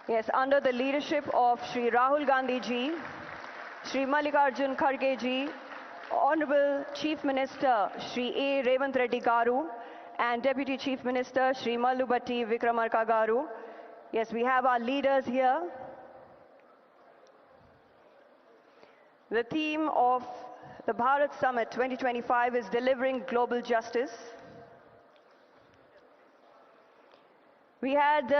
Yes, under the leadership of Shri Rahul Gandhi ji, Shri Mallikarjun Kharge ji, Honorable Chief Minister Shri A. Revant Reddy Garu, and Deputy Chief Minister Shri Mallubatti Vikramarka Garu. Yes, we have our leaders here. The theme of the Bharat Summit 2025 is Delivering Global Justice. We had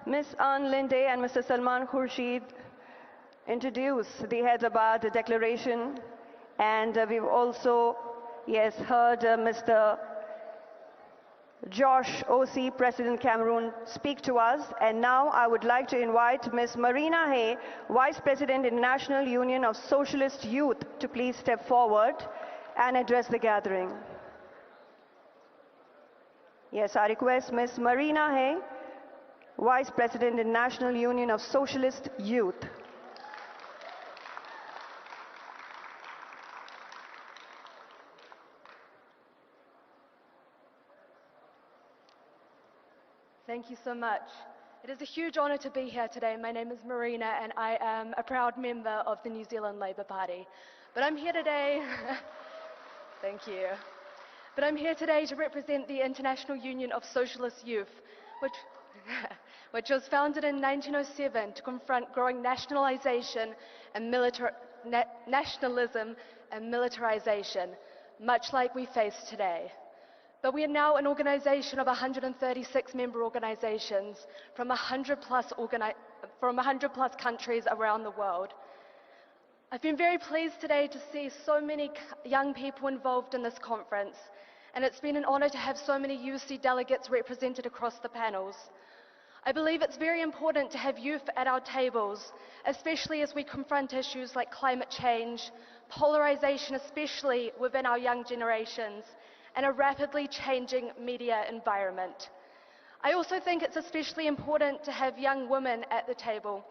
Ms. Ann Linde and Mr. Salman Khurshid introduce the Hyderabad Declaration, and we've also, yes, heard Mr. Josh O.C., President Cameroon, speak to us. And now I would like to invite Ms. Marina Hay, Vice President, International Union of Socialist Youth, to please step forward and address the gathering. Yes, I request Ms. Marina Hay, Vice President, International Union of Socialist Youth. Thank you so much. It is a huge honour to be here today. My name is Marina and I am a proud member of the New Zealand Labour Party. But I'm here today, thank you. But I'm here today to represent the International Union of Socialist Youth, which was founded in 1907 to confront growing nationalisation and nationalism and militarisation, much like we face today. But we are now an organisation of 136 member organisations from 100 plus countries around the world. I've been very pleased today to see so many young people involved in this conference, and it's been an honour to have so many UC delegates represented across the panels. I believe it's very important to have youth at our tables, especially as we confront issues like climate change, polarisation, especially within our young generations, and a rapidly changing media environment. I also think it's especially important to have young women at the table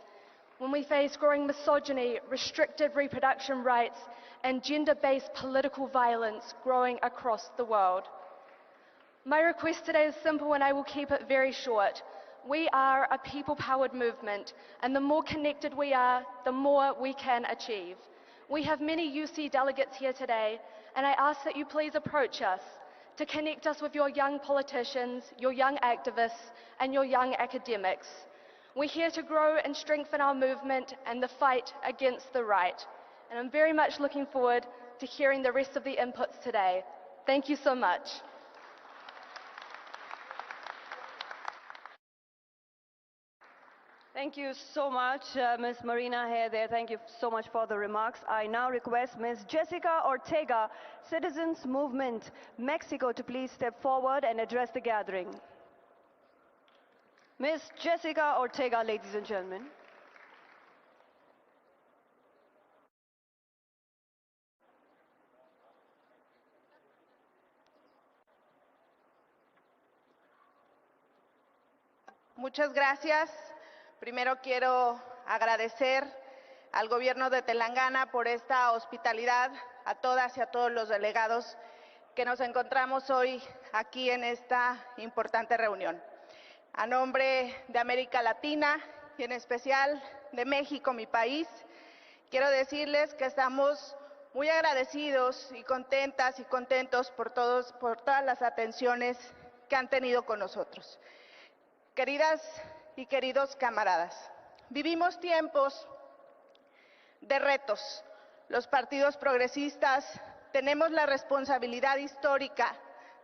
when we face growing misogyny, restricted reproduction rights, and gender-based political violence growing across the world. My request today is simple and I will keep it very short. We are a people-powered movement, and the more connected we are, the more we can achieve. We have many UC delegates here today, and I ask that you please approach us to connect us with your young politicians, your young activists, and your young academics. We're here to grow and strengthen our movement and the fight against the right. And I'm very much looking forward to hearing the rest of the inputs today. Thank you so much. Thank you so much, Ms. Marina Hay there. Thank you so much for the remarks. I now request Ms. Jessica Ortega, Citizens Movement, Mexico, to please step forward and address the gathering. Ms. Jessica Ortega, ladies and gentlemen. Muchas gracias. Primero quiero agradecer al gobierno de Telangana por esta hospitalidad, a todas y a todos los delegados que nos encontramos hoy aquí en esta importante reunión. A nombre de América Latina y en especial de México, mi país, quiero decirles que estamos muy agradecidos y contentas y contentos por todas las atenciones que han tenido con nosotros. Queridas y queridos camaradas, vivimos tiempos de retos. Los partidos progresistas tenemos la responsabilidad histórica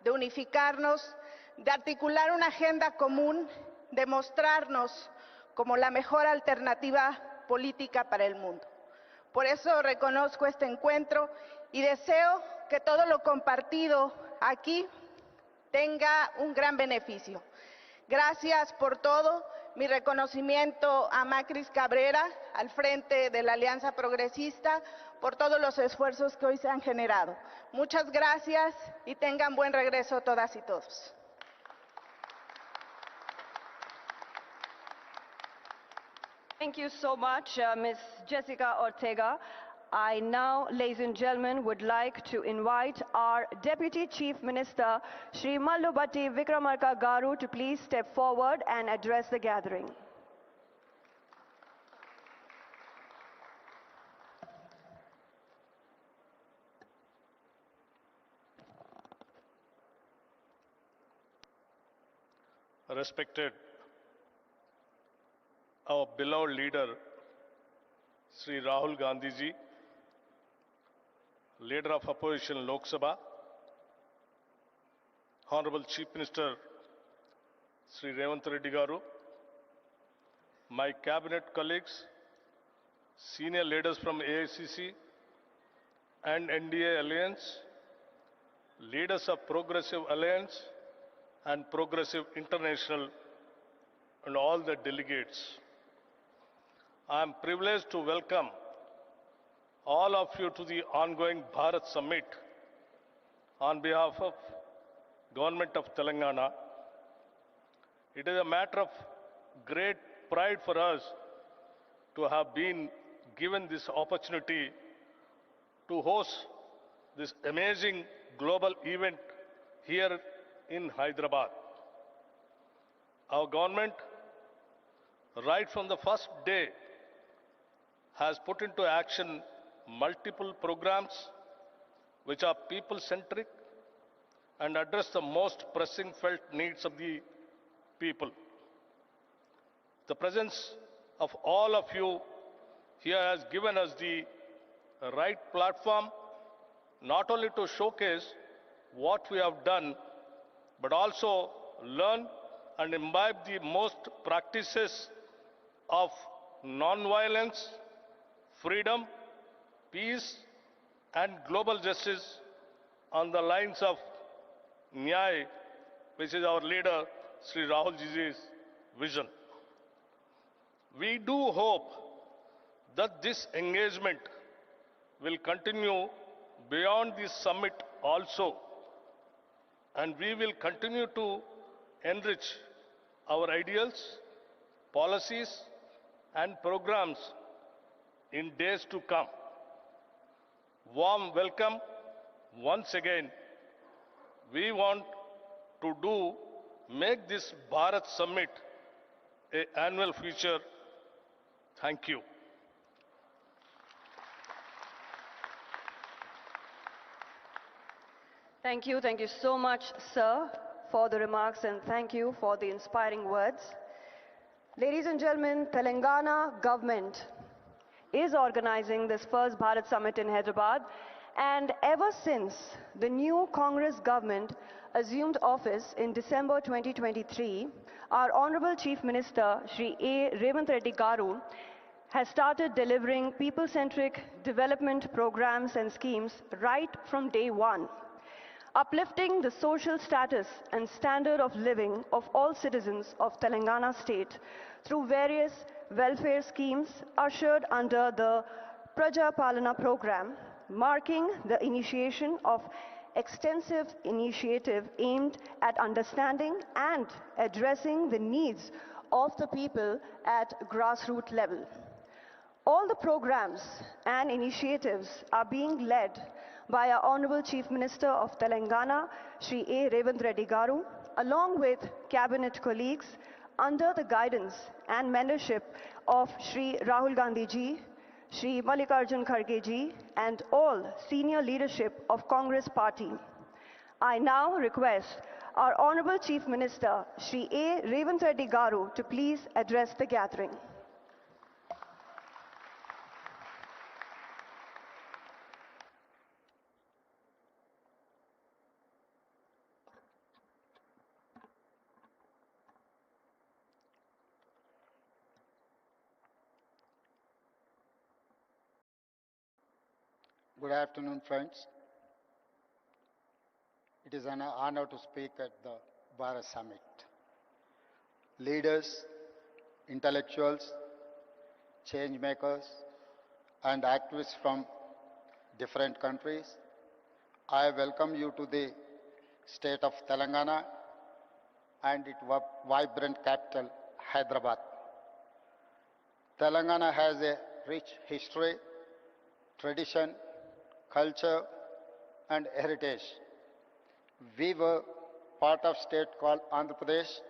de unificarnos, de articular una agenda común, de mostrarnos como la mejor alternativa política para el mundo. Por eso reconozco este encuentro y deseo que todo lo compartido aquí tenga un gran beneficio. Gracias por todo. Mi reconocimiento a Macris Cabrera, al frente de la Alianza Progresista, por todos los esfuerzos que hoy se han generado. Muchas gracias y tengan buen regreso todas y todos. Thank you so much, Ms. Jessica Ortega. I now, ladies and gentlemen, would like to invite our Deputy Chief Minister, Shri Mallubatti Vikramarka Garu, to please step forward and address the gathering. respected our beloved leader, Sri Rahul Gandhi ji, leader of opposition Lok Sabha, Honorable Chief Minister Sri Revanth Reddy Garu, my cabinet colleagues, senior leaders from AICC and NDA Alliance, leaders of Progressive Alliance and Progressive International, and all the delegates. I am privileged to welcome all of you to the ongoing Bharat Summit on behalf of Government of Telangana. It is a matter of great pride for us to have been given this opportunity to host this amazing global event here in Hyderabad. Our government, right from the first day, has put into action multiple programs which are people-centric and address the most pressing felt needs of the people. The presence of all of you here has given us the right platform not only to showcase what we have done, but also learn and imbibe the most practices of non-violence, freedom, peace, and global justice on the lines of Nyay, which is our leader, Sri Rahul Ji's vision. We do hope that this engagement will continue beyond this summit also, and we will continue to enrich our ideals, policies, and programs in days to come. Warm welcome once again. We want to make this Bharat Summit an annual feature. Thank you. Thank you so much, sir, for the remarks, and thank you for the inspiring words. Ladies and gentlemen, Telangana government is organizing this first Bharat Summit in Hyderabad, and ever since the new Congress government assumed office in December 2023, our Honorable Chief Minister, Shri A. Revanth Reddy Garu, has started delivering people-centric development programs and schemes right from day one, uplifting the social status and standard of living of all citizens of Telangana state through various welfare schemes ushered under the Praja Palana program, marking the initiation of extensive initiative aimed at understanding and addressing the needs of the people at grassroots level. All the programs and initiatives are being led by our Honorable Chief Minister of Telangana, Shri A. Revanth Reddy Garu, along with cabinet colleagues under the guidance and mentorship of Shri Rahul Gandhi ji, Shri Mallikarjun Kharge ji, and all senior leadership of Congress Party. I now request our Honorable Chief Minister, Shri A. Revanth Reddy Garu, to please address the gathering. Good afternoon, friends. It is an honor to speak at the Bharat Summit. Leaders, intellectuals, change makers, and activists from different countries, I welcome you to the state of Telangana and its vibrant capital, Hyderabad. Telangana has a rich history, tradition, culture, and heritage. We were part of state called Andhra Pradesh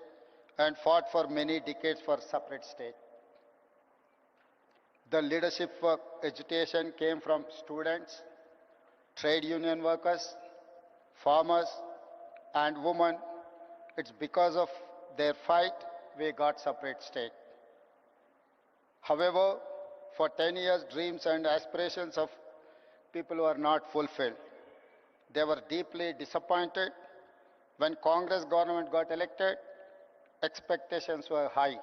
and fought for many decades for separate state. The leadership for agitation came from students, trade union workers, farmers, and women. It's because of their fight, we got separate state. However, for 10 years, dreams and aspirations of people were not fulfilled. They were deeply disappointed. When Congress government got elected, expectations were high.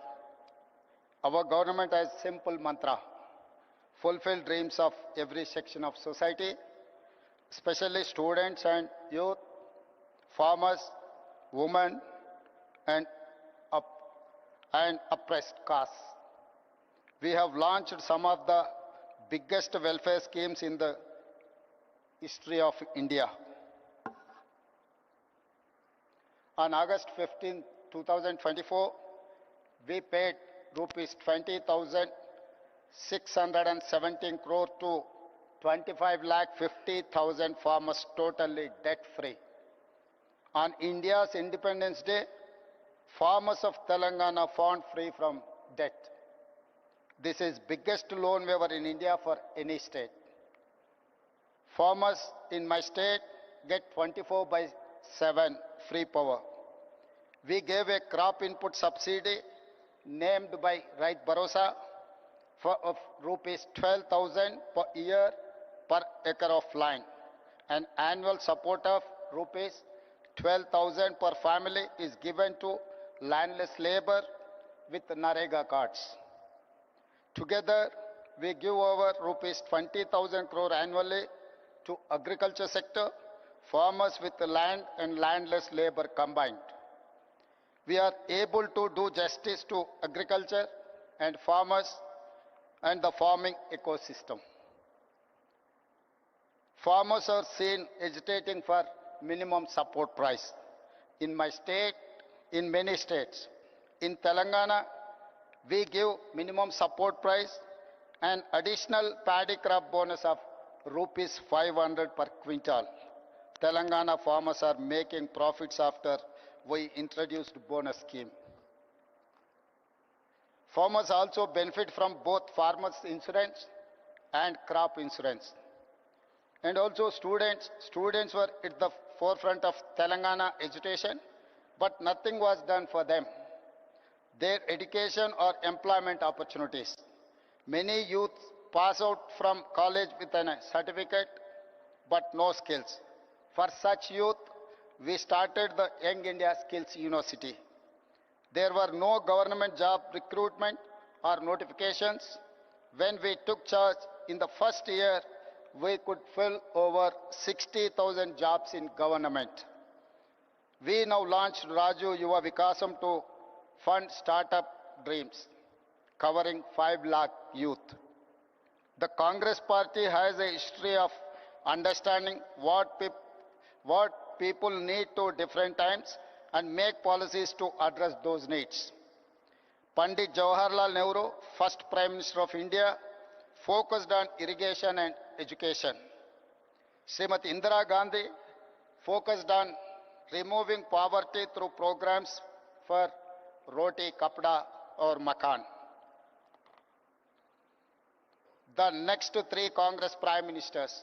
Our government has simple mantra: fulfill dreams of every section of society, especially students and youth, farmers, women, and, and oppressed castes. We have launched some of the biggest welfare schemes in the history of India. On August 15, 2024, we paid rupees 20,617 crore to 25,50,000 farmers totally debt-free. On India's Independence Day, farmers of Telangana found free from debt. This is biggest loan waiver in India for any state. Farmers in my state get 24/7 free power. We gave a crop input subsidy named by Right Bharosa of rupees 12,000 per year per acre of land. An annual support of rupees 12,000 per family is given to landless labor with Narega cards. Together, we give over rupees 20,000 crore annually to agriculture sector, farmers with land and landless labor combined. We are able to do justice to agriculture and farmers and the farming ecosystem. Farmers are seen agitating for minimum support price. In my state, in many states, in Telangana, we give minimum support price and additional paddy crop bonus of rupees 500 per quintal. Telangana farmers are making profits after we introduced bonus scheme. Farmers also benefit from both farmers insurance and crop insurance. And also students were at the forefront of Telangana education, but nothing was done for them. Their education or employment opportunities. Many youth pass out from college with a certificate, but no skills. For such youth, we started the Young India Skills University. There were no government job recruitment or notifications. When we took charge in the first year, we could fill over 60,000 jobs in government. We now launched Raju Yuva Vikasam to fund startup dreams, covering 5 lakh youth. The Congress party has a history of understanding what people need to different times and make policies to address those needs. Pandit Jawaharlal Nehru, first Prime Minister of India, focused on irrigation and education. Srimati Indira Gandhi focused on removing poverty through programs for roti, kapda or makan. The next 3 Congress Prime Ministers,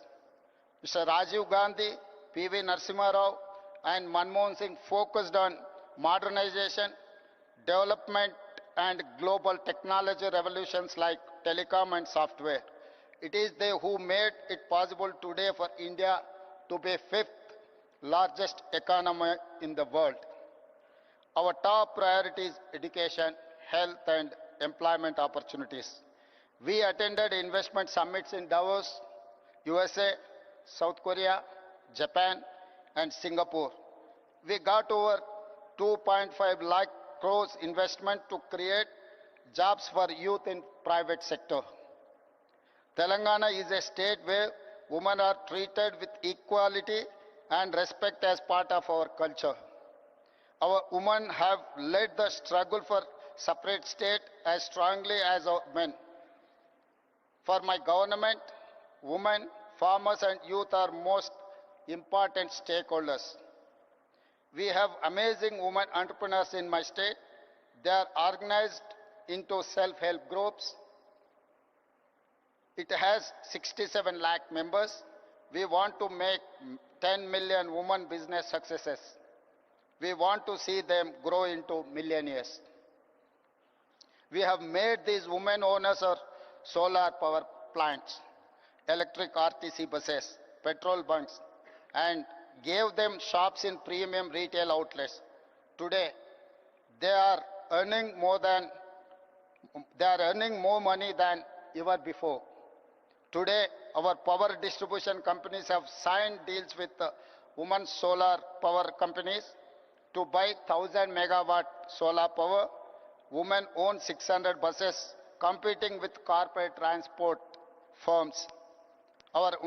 Mr. Rajiv Gandhi, P.V. Narasimha Rao and Manmohan Singh focused on modernization, development and global technology revolutions like telecom and software. It is they who made it possible today for India to be 5th largest economy in the world. Our top priority is education, health and employment opportunities. We attended investment summits in Davos, USA, South Korea, Japan and Singapore. We got over 2.5 lakh crores investment to create jobs for youth in private sector. Telangana is a state where women are treated with equality and respect as part of our culture. Our women have led the struggle for separate state as strongly as our men. For my government, women, farmers and youth are most important stakeholders. We have amazing women entrepreneurs in my state. They are organized into self-help groups. It has 67 lakh members. We want to make 10 million women business successes. We want to see them grow into millionaires. We have made these women owners of solar power plants, electric RTC buses, petrol bunks, and gave them shops in premium retail outlets. Today, they are earning more money than ever before. Today, our power distribution companies have signed deals with women solar power companies to buy 1000 megawatt solar power. Women own 600 buses competing with corporate transport firms. Our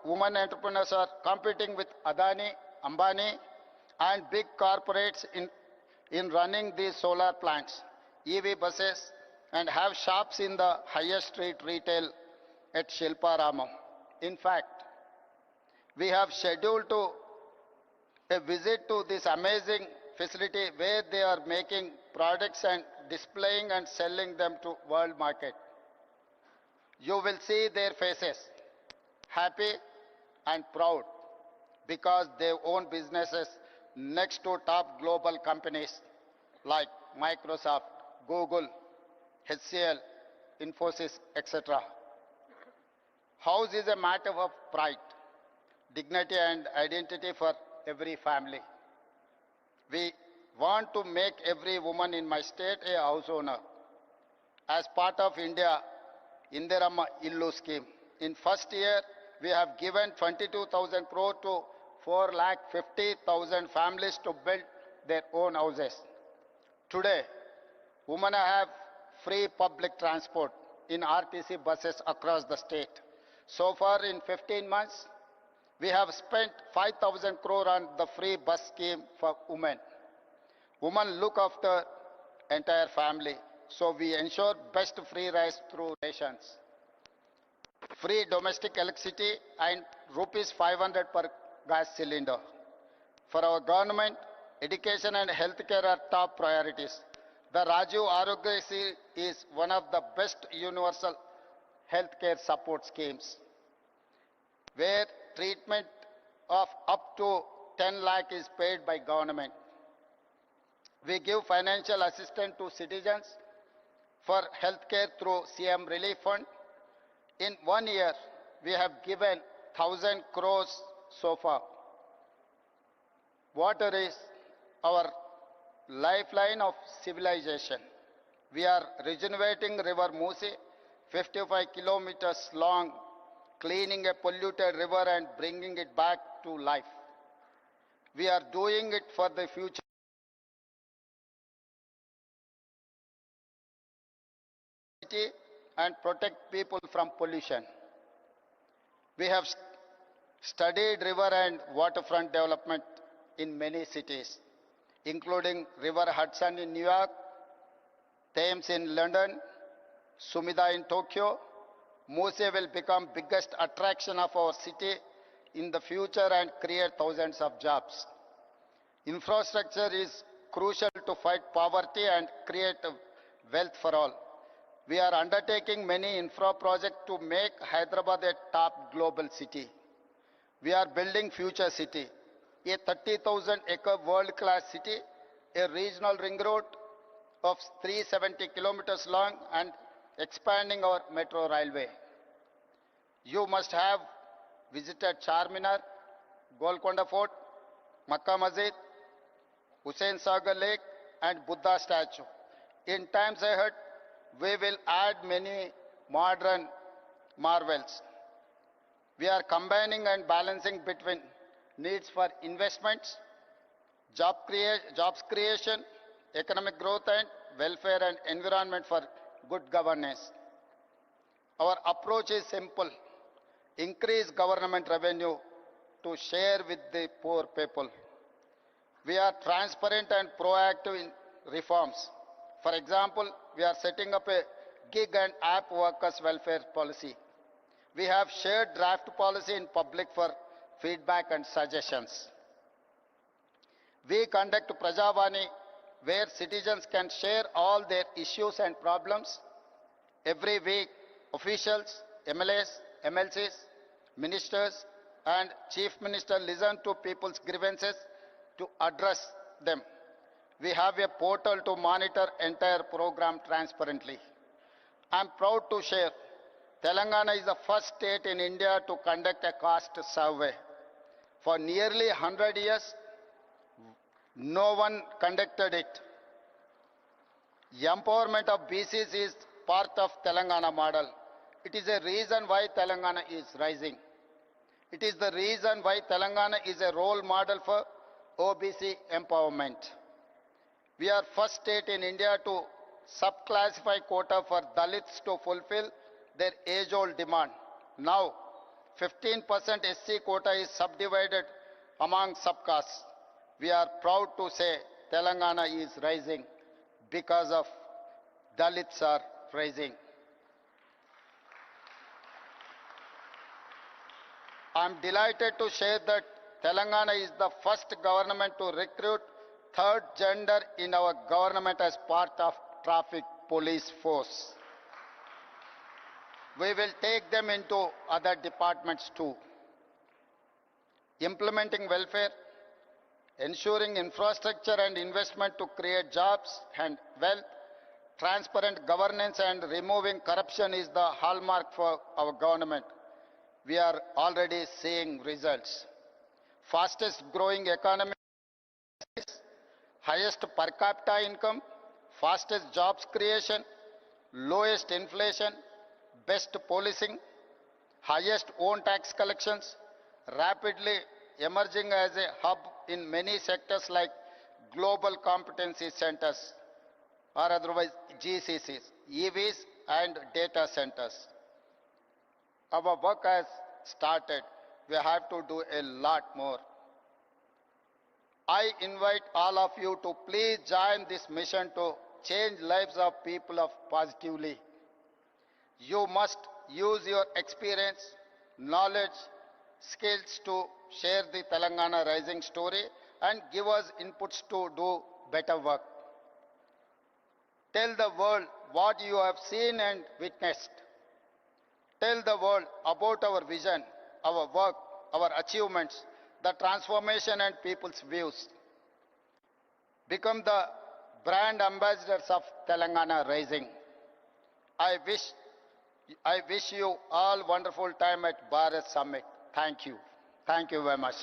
women entrepreneurs are competing with Adani, Ambani, and big corporates in running these solar plants, EV buses, and have shops in the highest street retail at Shilparamam. In fact, we have scheduled a visit to this amazing facility where they are making products and displaying and selling them to world market. You will see their faces, happy and proud, because they own businesses next to top global companies like Microsoft, Google, HCL, Infosys, etc. House is a matter of pride, dignity and identity for every family. We want to make every woman in my state a house owner. As part of India Indirama Illu scheme, in first year we have given 22,000 crore to 4,50,000 families to build their own houses. Today, women have free public transport in RTC buses across the state. So far in 15 months, we have spent 5,000 crore on the free bus scheme for women. Women look after entire family, so we ensure best free rice through rations. Free domestic electricity and rupees 500 per gas cylinder. For our government, education and healthcare are top priorities. The Rajiv Arogyasri is one of the best universal healthcare support schemes, where treatment of up to 10 lakh is paid by government. We give financial assistance to citizens for healthcare through CM Relief Fund. In 1 year, we have given 1,000 crores so far. Water is our lifeline of civilization. We are regenerating River Musi, 55 kilometers long, cleaning a polluted river and bringing it back to life. We are doing it for the future and protect people from pollution. We have studied river and waterfront development in many cities, including River Hudson in New York, Thames in London, Sumida in Tokyo. Muse will become biggest attraction of our city in the future and create thousands of jobs. Infrastructure is crucial to fight poverty and create wealth for all. We are undertaking many infra projects to make Hyderabad a top global city. We are building future city, a 30,000-acre world-class city, a regional ring road of 370 kilometers long and expanding our metro railway. You must have visited Charminar, Golconda Fort, Makkah Masjid, Hussain Sagar Lake and Buddha statue. In times ahead, we will add many modern marvels. We are combining and balancing between needs for investments, jobs creation, economic growth and welfare and environment for good governance. Our approach is simple: increase government revenue to share with the poor people. We are transparent and proactive in reforms. For example, we are setting up a gig and app workers welfare policy. We have shared draft policy in public for feedback and suggestions. We conduct Prajavani, where citizens can share all their issues and problems. Every week, officials, MLAs, MLCs, ministers, and Chief Minister listen to people's grievances to address them. We have a portal to monitor entire program transparently. I am proud to share Telangana is the first state in India to conduct a caste survey. For nearly 100 years, no one conducted it. Empowerment of BCs is part of Telangana model. It is a reason why Telangana is rising. It is the reason why Telangana is a role model for OBC empowerment. We are first state in India to subclassify quota for Dalits to fulfill their age-old demand. Now, 15% SC quota is subdivided among subcastes. We are proud to say Telangana is rising because of Dalits are rising. I am delighted to share that Telangana is the first government to recruit third gender in our government as part of traffic police force. We will take them into other departments too. Implementing welfare, ensuring infrastructure and investment to create jobs and wealth, transparent governance and removing corruption is the hallmark for our government. We are already seeing results. Fastest growing economy, highest per capita income, fastest jobs creation, lowest inflation, best policing, highest own tax collections, rapidly emerging as a hub in many sectors like global competency centers or otherwise GCCs, EVs and data centers. Our work has started. We have to do a lot more. I invite all of you to please join this mission to change lives of people of positively. You must use your experience, knowledge, skills to share the Telangana rising story and give us inputs to do better work. Tell the world what you have seen and witnessed. Tell the world about our vision, our work, our achievements, the transformation and people's views. Become the brand ambassadors of Telangana Rising. I wish you all wonderful time at Bharat Summit. Thank you. Thank you very much.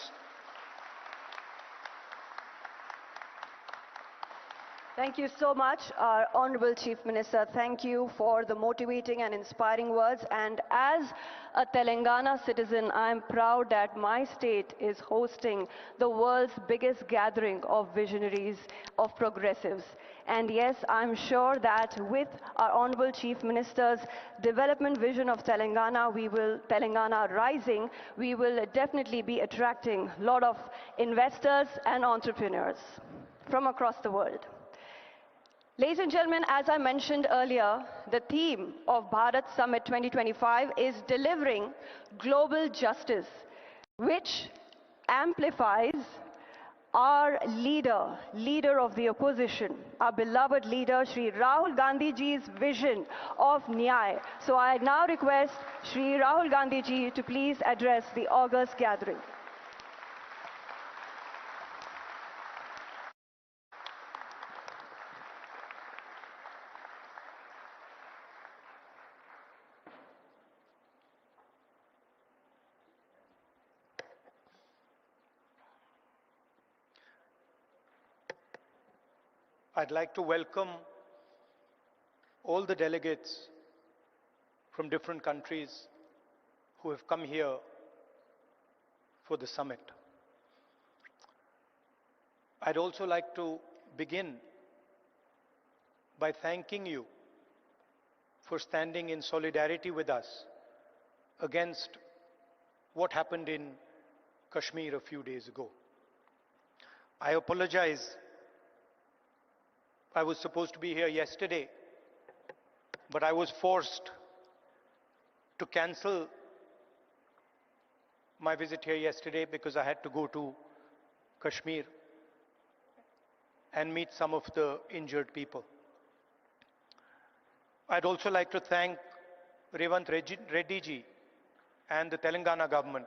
Thank you so much, our Honorable Chief Minister. Thank you for the motivating and inspiring words. And as a Telangana citizen, I am proud that my state is hosting the world's biggest gathering of visionaries, of progressives. And yes, I'm sure that with our Honorable Chief Minister's development vision of Telangana, Telangana rising, we will definitely be attracting a lot of investors and entrepreneurs from across the world. Ladies and gentlemen, as I mentioned earlier, the theme of Bharat Summit 2025 is delivering global justice, which amplifies our leader of the opposition, our beloved leader, Shri Rahul Gandhi ji's vision of Nyay. So I now request Shri Rahul Gandhi ji to please address the August gathering. I'd like to welcome all the delegates from different countries who have come here for the summit. I'd also like to begin by thanking you for standing in solidarity with us against what happened in Kashmir a few days ago. I apologize. I was supposed to be here yesterday, but I was forced to cancel my visit here yesterday because I had to go to Kashmir and meet some of the injured people. I'd also like to thank Revanth Reddy ji and the Telangana government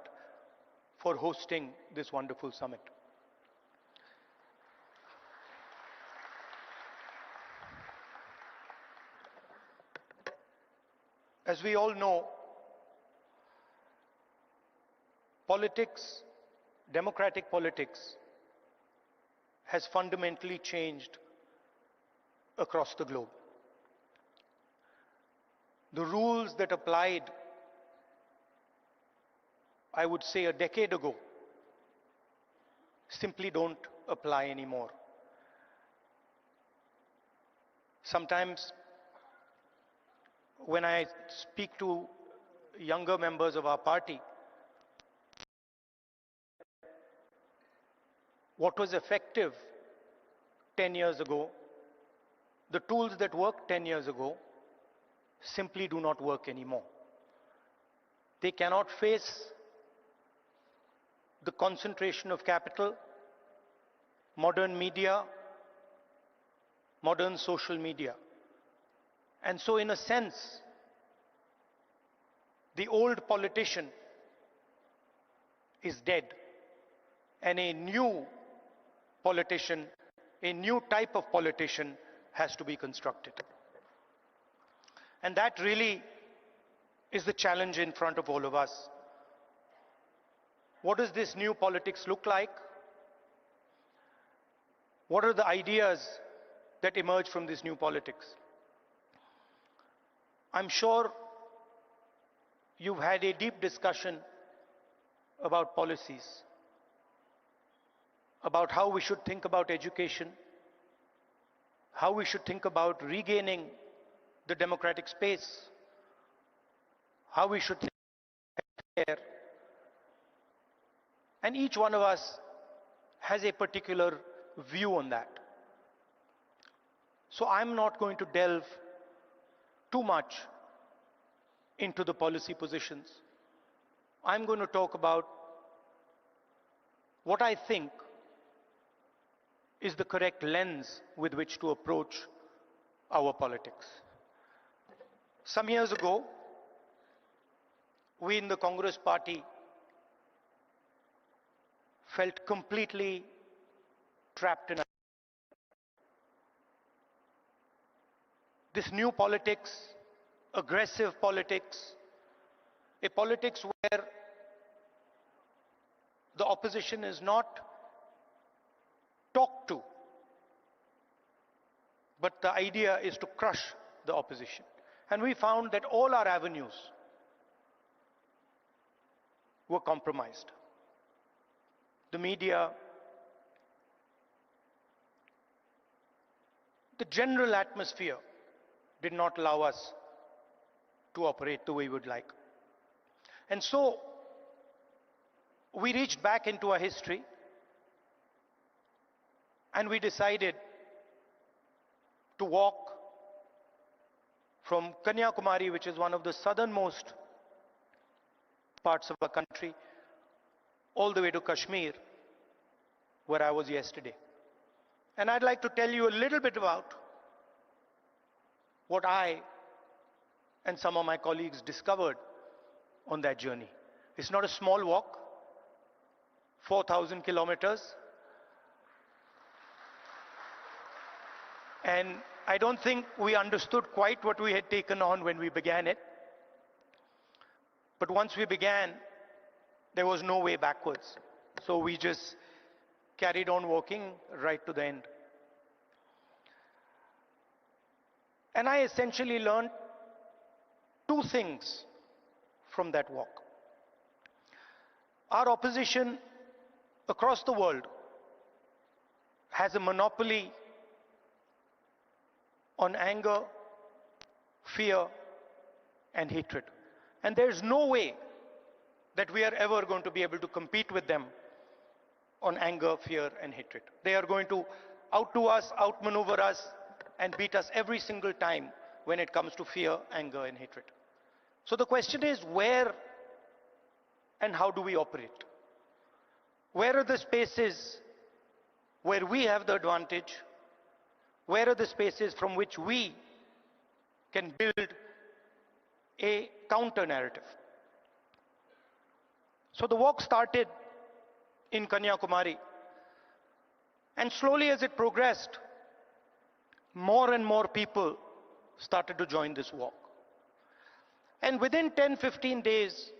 for hosting this wonderful summit. As we all know, politics, democratic politics, has fundamentally changed across the globe. The rules that applied, I would say, a decade ago, simply don't apply anymore. Sometimes when I speak to younger members of our party, what was effective 10 years ago, the tools that worked 10 years ago, simply do not work anymore. They cannot face the concentration of capital, modern media, modern social media. And so in a sense, the old politician is dead, and a new politician, a new type of politician has to be constructed. And that really is the challenge in front of all of us. What does this new politics look like? What are the ideas that emerge from this new politics? I'm sure you've had a deep discussion about policies, about how we should think about education, how we should think about regaining the democratic space, how we should think about healthcare. And each one of us has a particular view on that. So I'm not going to delve too much into the policy positions. I'm going to talk about what I think is the correct lens with which to approach our politics. Some years ago, we in the Congress party felt completely trapped in this new politics, aggressive politics, a politics where the opposition is not talked to, but the idea is to crush the opposition. And we found that all our avenues were compromised. The media, the general atmosphere did not allow us to operate the way we would like. And so we reached back into our history and we decided to walk from Kanyakumari, which is one of the southernmost parts of our country, all the way to Kashmir, where I was yesterday. And I'd like to tell you a little bit about what I and some of my colleagues discovered on that journey. It's not a small walk, 4,000 kilometers. And I don't think we understood quite what we had taken on when we began it. But once we began, there was no way backwards. So we just carried on walking right to the end. And I essentially learned two things from that walk. Our opposition across the world has a monopoly on anger, fear, and hatred. And there's no way that we are ever going to be able to compete with them on anger, fear, and hatred. They are going to outdo us, outmaneuver us, and beat us every single time when it comes to fear, anger, and hatred. So the question is, where and how do we operate? Where are the spaces where we have the advantage? Where are the spaces from which we can build a counter narrative? So the walk started in Kanyakumari, and slowly as it progressed, more and more people started to join this walk. And within 10-15 days,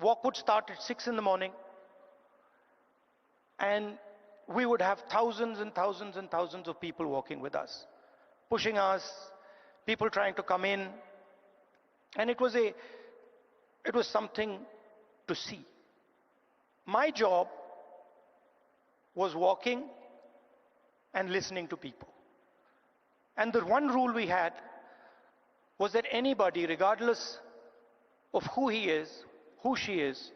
walk would start at 6 in the morning, and we would have thousands and thousands and thousands of people walking with us, pushing us, people trying to come in. And it was something to see. My job was walking and listening to people. And the one rule we had was that anybody, regardless of who he is, who she is,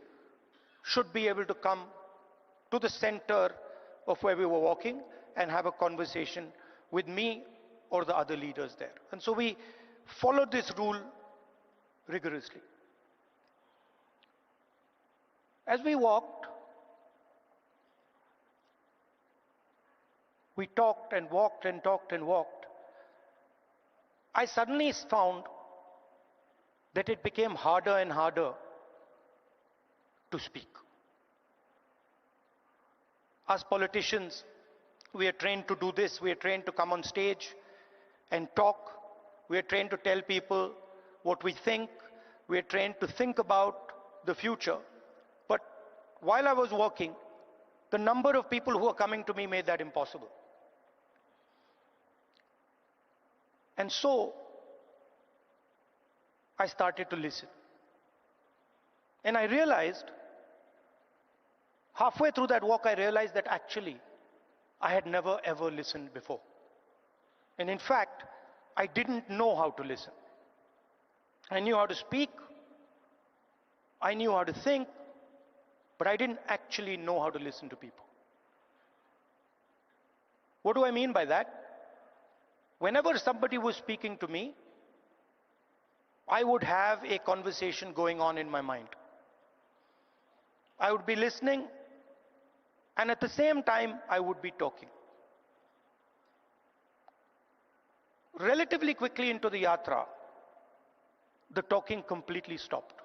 should be able to come to the center of where we were walking and have a conversation with me or the other leaders there. And so we followed this rule rigorously. As we walked, we talked and walked and talked and walked. I suddenly found that it became harder and harder to speak. As politicians, we are trained to do this. We are trained to come on stage and talk. We are trained to tell people what we think. We are trained to think about the future. But while I was walking, the number of people who were coming to me made that impossible. And so I started to listen. And I realized, halfway through that walk, I realized that actually I had never ever listened before. And in fact, I didn't know how to listen. I knew how to speak, I knew how to think, but I didn't actually know how to listen to people. What do I mean by that? Whenever somebody was speaking to me, I would have a conversation going on in my mind. I would be listening, and at the same time, I would be talking. Relatively quickly into the yatra, the talking completely stopped.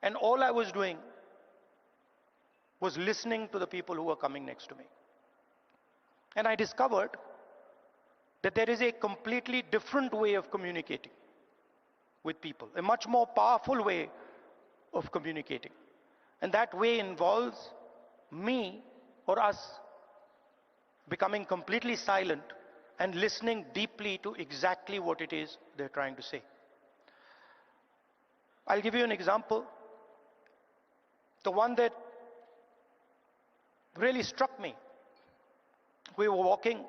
And all I was doing was listening to the people who were coming next to me. And I discovered that there is a completely different way of communicating with people, a much more powerful way of communicating. And that way involves me or us becoming completely silent and listening deeply to exactly what it is they're trying to say. I'll give you an example. The one that really struck me. We were walking.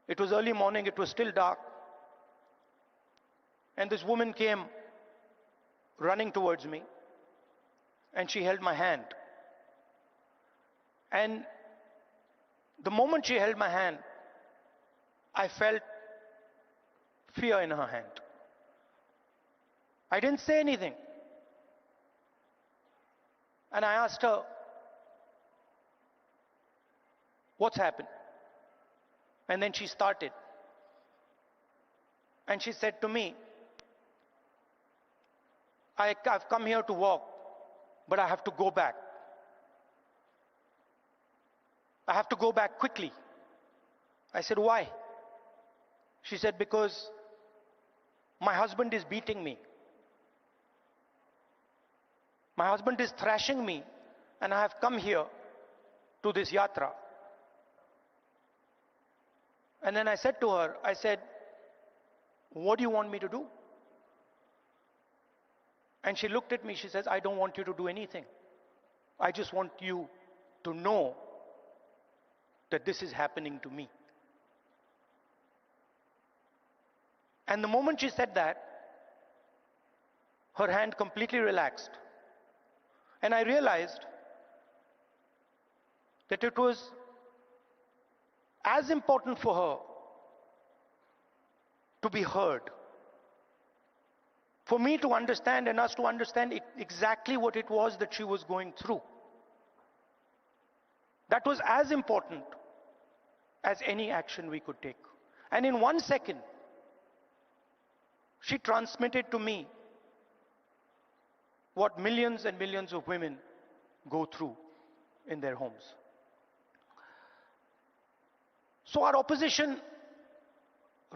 It was early morning, it was still dark. And this woman came running towards me, and she held my hand. And the moment she held my hand, I felt fear in her hand. I didn't say anything. And I asked her, "What's happened?" And then she started. And she said to me, I've come here to walk, but I have to go back. I have to go back quickly. I said, "Why?" She said, "Because my husband is beating me. My husband is thrashing me, and I have come here to this yatra." And then I said to her, I said, "What do you want me to do?" And she looked at me, she says, "I don't want you to do anything. I just want you to know that this is happening to me." And the moment she said that, her hand completely relaxed. And I realized that it was as important for her to be heard, for me to understand and us to understand exactly what it was that she was going through. That was as important as any action we could take. And in 1 second, she transmitted to me what millions and millions of women go through in their homes. So our opposition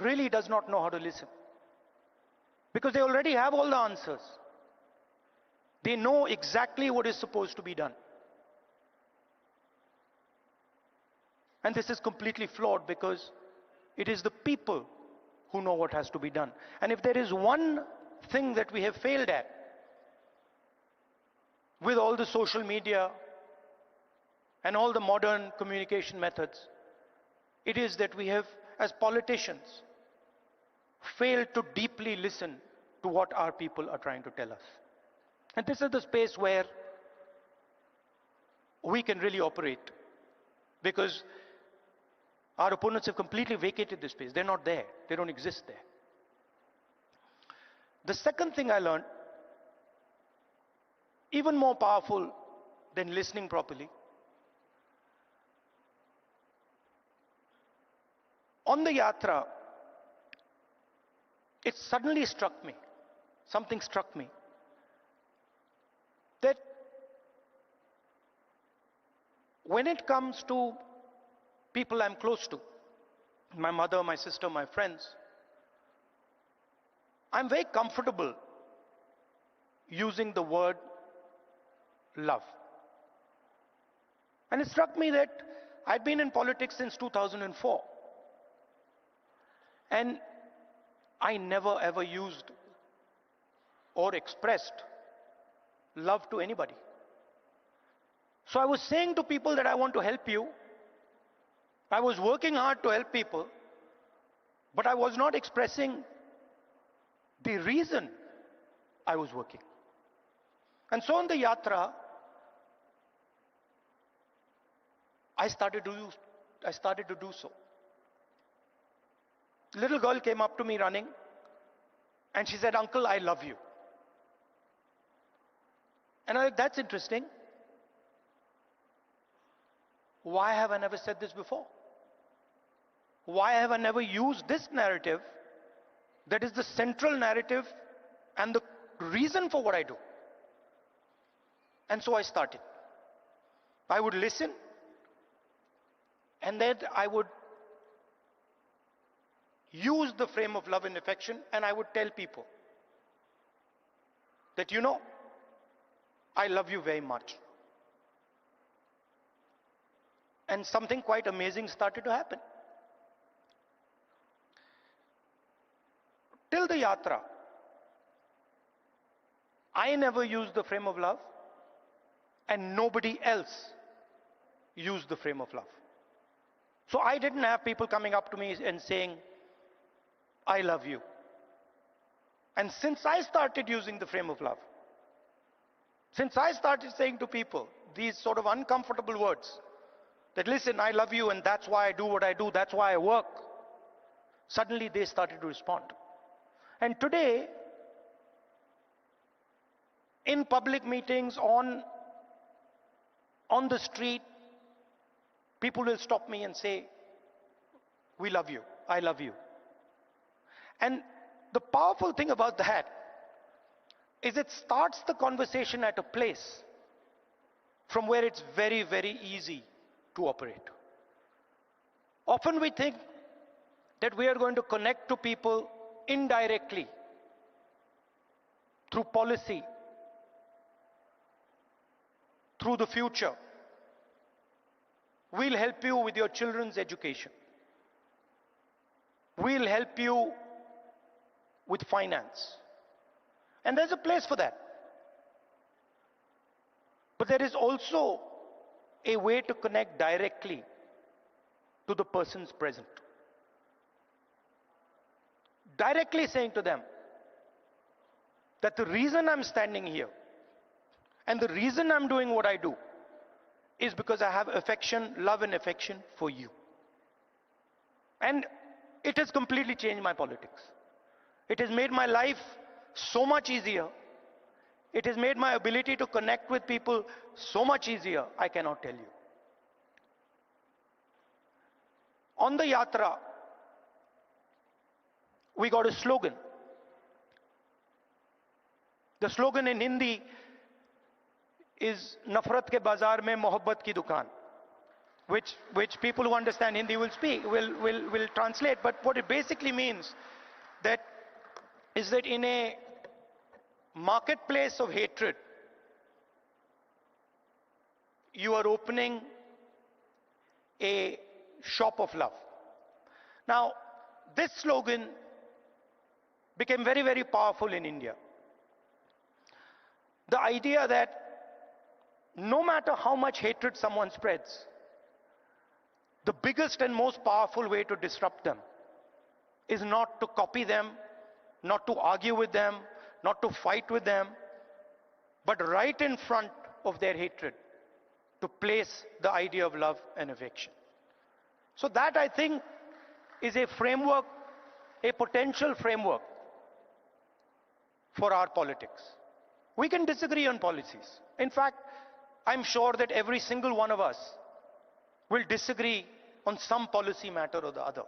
really does not know how to listen. Because they already have all the answers. They know exactly what is supposed to be done. And this is completely flawed because it is the people who know what has to be done. And if there is one thing that we have failed at with all the social media and all the modern communication methods, it is that we have, as politicians, failed to deeply listen to what our people are trying to tell us. And this is the space where we can really operate, because our opponents have completely vacated this space. They're not there. They don't exist there. The second thing I learned, even more powerful than listening properly, on the yatra, it suddenly struck me, something struck me, that when it comes to people I'm close to, my mother, my sister, my friends, I'm very comfortable using the word love. And it struck me that I'd been in politics since 2004. And I never ever used or expressed love to anybody. So I was saying to people that I want to help you. I was working hard to help people, but I was not expressing the reason I was working. And so on the yatra, I started to do so. Little girl came up to me running and she said, "Uncle, I love you." And I'm like, that's interesting. Why have I never said this before? Why have I never used this narrative that is the central narrative and the reason for what I do? And so I started. I would listen, and then I would use the frame of love and affection, and I would tell people that, you know, I love you very much. And something quite amazing started to happen. Till the yatra, I never used the frame of love, and nobody else used the frame of love. So I didn't have people coming up to me and saying, "I love you." And since I started using the frame of love, since I started saying to people these sort of uncomfortable words, that listen, I love you and that's why I do what I do, that's why I work, suddenly they started to respond. And today, in public meetings, on the street, people will stop me and say, "We love you, I love you." And the powerful thing about that is it starts the conversation at a place from where it's very, very easy to operate. Often we think that we are going to connect to people indirectly through policy, through the future. We'll help you with your children's education. We'll help you with finance. And there's a place for that. But there is also a way to connect directly to the persons present. Directly saying to them that the reason I'm standing here and the reason I'm doing what I do is because I have affection, love and affection for you. And it has completely changed my politics. It has made my life so much easier. It has made my ability to connect with people so much easier, I cannot tell you. On the yatra, we got a slogan. The slogan in Hindi is "Nafrat ke bazaar mein mohabbat ki dukaan." which people who understand Hindi will speak, will translate. But what it basically means that is that in a marketplace of hatred, you are opening a shop of love. Now, this slogan became very, very powerful in India. The idea that no matter how much hatred someone spreads, the biggest and most powerful way to disrupt them is not to copy them, not to argue with them, not to fight with them, but right in front of their hatred, to place the idea of love and affection. So that, I think, is a framework, a potential framework for our politics. We can disagree on policies. In fact, I'm sure that every single one of us will disagree on some policy matter or the other.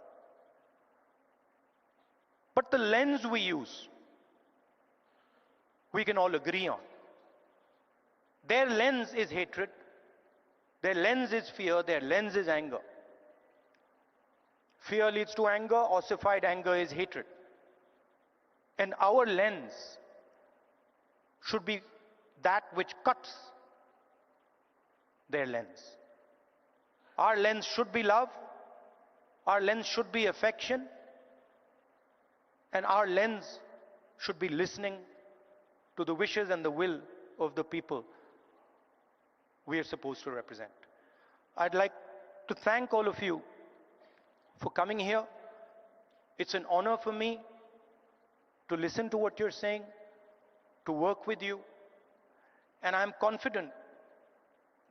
But the lens we use, we can all agree on. Their lens is hatred, their lens is fear, their lens is anger. Fear leads to anger, ossified anger is hatred. And our lens should be that which cuts their lens. Our lens should be love, our lens should be affection, and our lens should be listening to the wishes and the will of the people we are supposed to represent. I'd like to thank all of you for coming here. It's an honor for me to listen to what you're saying, to work with you, and I'm confident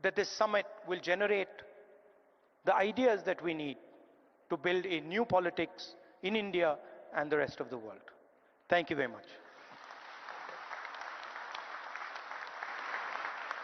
that this summit will generate the ideas that we need to build a new politics in India and the rest of the world. Thank you very much.